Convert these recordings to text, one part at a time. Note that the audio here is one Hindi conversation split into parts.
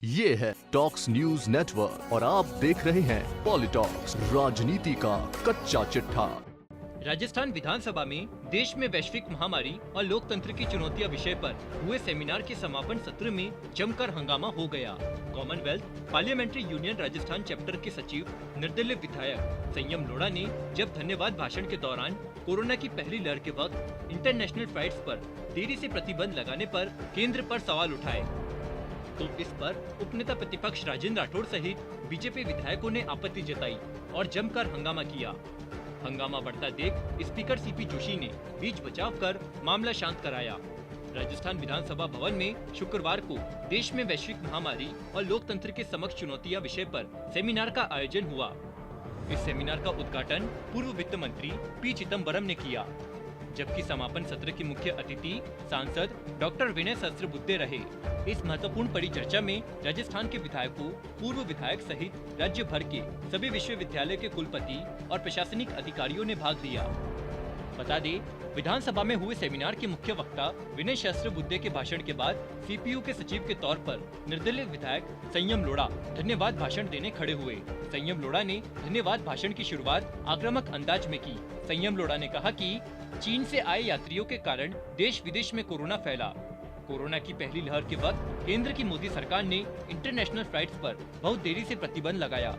ये है टॉक्स न्यूज नेटवर्क और आप देख रहे हैं पॉलिटॉक्स, राजनीति का कच्चा चिट्ठा। राजस्थान विधानसभा में देश में वैश्विक महामारी और लोकतंत्र की चुनौतियां विषय पर हुए सेमिनार के समापन सत्र में जमकर हंगामा हो गया। Commonwealth parliamentary union Rajasthan chapter के सचिव निर्दलीय विधायक संयम लोढ़ा ने जब धन्यवाद भाषण के दौरान कोरोना की पहली लहर के वक्त इंटरनेशनल फ्लाइट्स पर देरी से प्रतिबंध लगाने पर केंद्र पर सवाल उठाए, तो इस पर उपनेता प्रतिपक्ष राजेंद्र राठौड़ सहित बीजेपी विधायकों ने आपत्ति जताई और जमकर हंगामा किया। हंगामा बढ़ता देख स्पीकर सीपी जोशी ने बीच बचाव कर मामला शांत कराया। राजस्थान विधानसभा भवन में शुक्रवार को देश में वैश्विक महामारी और लोकतंत्र के समक्ष चुनौतियां विषय पर सेमिनार का आयोजन हुआ। इस सेमिनार का उद्घाटन पूर्व वित्त मंत्री पी चिदम्बरम ने किया, जबकि समापन सत्र के मुख्य अतिथि सांसद डॉक्टर विनय सहस्त्रबुद्धे रहे। इस महत्वपूर्ण परिचर्चा में राजस्थान के विधायकों, पूर्व विधायक सहित राज्य भर के सभी विश्वविद्यालय के कुलपति और प्रशासनिक अधिकारियों ने भाग लिया। बता दें, विधानसभा में हुए सेमिनार के मुख्य वक्ता विनय सहस्त्रबुद्धे के भाषण के बाद सीपीयू के सचिव के तौर पर निर्दलीय विधायक संयम लोढ़ा धन्यवाद भाषण देने खड़े हुए। संयम लोढ़ा ने धन्यवाद भाषण की शुरुआत आक्रामक अंदाज में की। संयम लोढ़ा ने कहा कि चीन से आए यात्रियों के कारण देश विदेश में कोरोना फैला। कोरोना की पहली लहर के वक्त केंद्र की मोदी सरकार ने इंटरनेशनल फ्लाइट्स पर बहुत देरी से प्रतिबंध लगाया।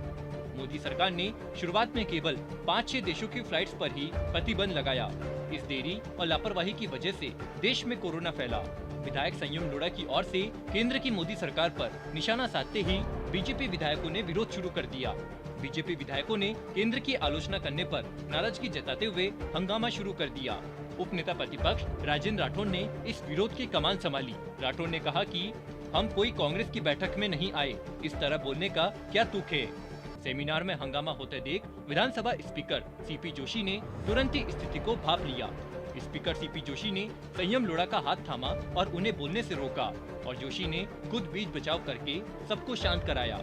मोदी सरकार ने शुरुआत में केवल 5-6 देशों की फ्लाइट्स पर ही प्रतिबंध लगाया। इस देरी और लापरवाही की वजह से देश में कोरोना फैला। विधायक संयम लोढ़ा की ओर से केंद्र की मोदी सरकार पर निशाना साधते ही बीजेपी विधायकों ने विरोध शुरू कर दिया। बीजेपी विधायकों ने केंद्र की आलोचना करने पर नाराजगी जताते हुए हंगामा शुरू कर दिया। उपनेता प्रतिपक्ष राजेंद्र राठौड़ ने इस विरोध की कमान संभाली। राठौड़ ने कहा कि हम कोई कांग्रेस की बैठक में नहीं आए, इस तरह बोलने का क्या तुक है। सेमिनार में हंगामा होते देख विधानसभा स्पीकर सीपी जोशी ने तुरंत ही स्थिति को भांप लिया। स्पीकर सीपी जोशी ने संयम लोढ़ा का हाथ थामा और उन्हें बोलने से रोका और जोशी ने खुद बीच बचाव करके सबको शांत कराया।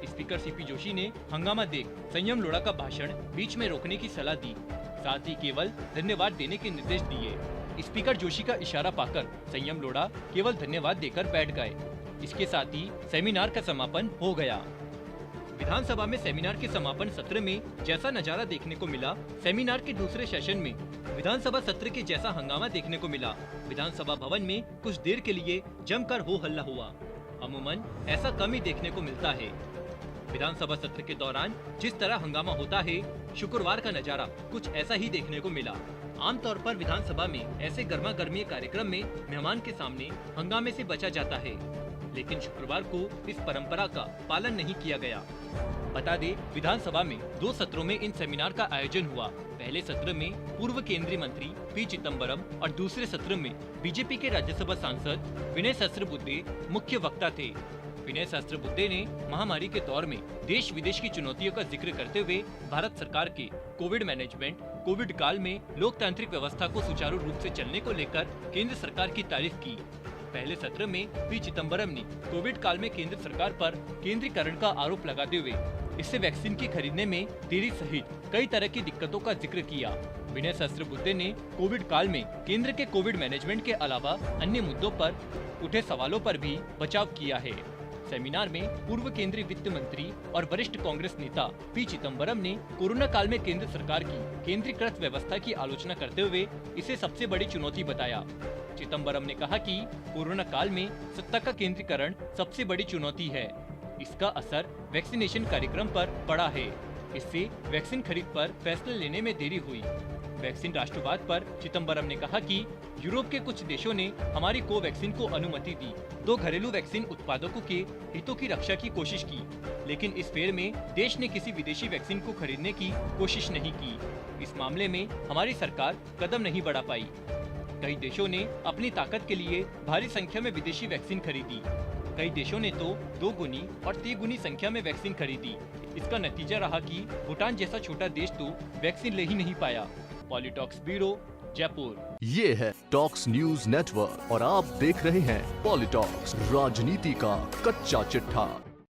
स्पीकर सीपी जोशी ने हंगामा देख संयम लोढ़ा का भाषण बीच में रोकने की सलाह दी, साथ ही केवल धन्यवाद देने के निर्देश दिए। स्पीकर जोशी का इशारा पाकर संयम लोढ़ा केवल धन्यवाद देकर बैठ गए। इसके साथ ही सेमिनार का समापन हो गया। विधानसभा में सेमिनार के समापन सत्र में जैसा नजारा देखने को मिला, सेमिनार के दूसरे सेशन में विधानसभा सत्र के जैसा हंगामा देखने को मिला। विधानसभा भवन में कुछ देर के लिए जमकर हो हल्ला हुआ। अमूमन ऐसा कम ही देखने को मिलता है। विधानसभा सत्र के दौरान जिस तरह हंगामा होता है, शुक्रवार का नजारा कुछ ऐसा ही देखने को मिला। आमतौर पर विधानसभा में ऐसे गर्मा गर्मी कार्यक्रम में मेहमान के सामने हंगामे से बचा जाता है, लेकिन शुक्रवार को इस परंपरा का पालन नहीं किया गया। बता दें, विधानसभा में 2 सत्रों में इन सेमिनार का आयोजन हुआ। पहले सत्र में पूर्व केंद्रीय मंत्री पी चिदम्बरम और दूसरे सत्र में बीजेपी के राज्यसभा सांसद विनय सहस्त्रबुद्धे मुख्य वक्ता थे। विनय सहस्त्रबुद्धे ने महामारी के दौर में देश विदेश की चुनौतियों का जिक्र करते हुए भारत सरकार के कोविड मैनेजमेंट, कोविड काल में लोकतांत्रिक व्यवस्था को सुचारू रूप से चलने को लेकर केंद्र सरकार की तारीफ की। पहले सत्र में पी चिदम्बरम ने कोविड काल में केंद्र सरकार पर केंद्रीकरण का आरोप लगाते हुए इससे वैक्सीन की खरीदने में देरी सहित कई तरह की दिक्कतों का जिक्र किया। विनय सहस्त्रबुद्धे ने कोविड काल में केंद्र के कोविड मैनेजमेंट के अलावा अन्य मुद्दों पर उठे सवालों पर भी बचाव किया है। सेमिनार में पूर्व केंद्रीय वित्त मंत्री और वरिष्ठ कांग्रेस नेता पी चिदम्बरम ने कोरोना काल में केंद्र सरकार की केंद्रीकृत व्यवस्था की आलोचना करते हुए इसे सबसे बड़ी चुनौती बताया। चिदम्बरम ने कहा कि कोरोना काल में सत्ता का केंद्रीकरण सबसे बड़ी चुनौती है। इसका असर वैक्सीनेशन कार्यक्रम पर पड़ा है। इससे वैक्सीन खरीद पर फैसले लेने में देरी हुई। वैक्सीन राष्ट्रवाद पर चिदम्बरम ने कहा कि यूरोप के कुछ देशों ने हमारी कोवैक्सीन को अनुमति दी, 2 घरेलू वैक्सीन उत्पादकों के हितों की रक्षा की कोशिश की, लेकिन इस फेर में देश ने किसी विदेशी वैक्सीन को खरीदने की कोशिश नहीं की। इस मामले में हमारी सरकार कदम नहीं बढ़ा पाई। कई देशों ने अपनी ताकत के लिए भारी संख्या में विदेशी वैक्सीन खरीदी। कई देशों ने तो 2 गुनी और 3 गुनी संख्या में वैक्सीन खरीदी। इसका नतीजा रहा कि भूटान जैसा छोटा देश तो वैक्सीन ले ही नहीं पाया। पॉलिटॉक्स ब्यूरो, जयपुर। ये है टॉक्स न्यूज नेटवर्क और आप देख रहे हैं पॉलिटॉक्स, राजनीति का कच्चा चिट्ठा।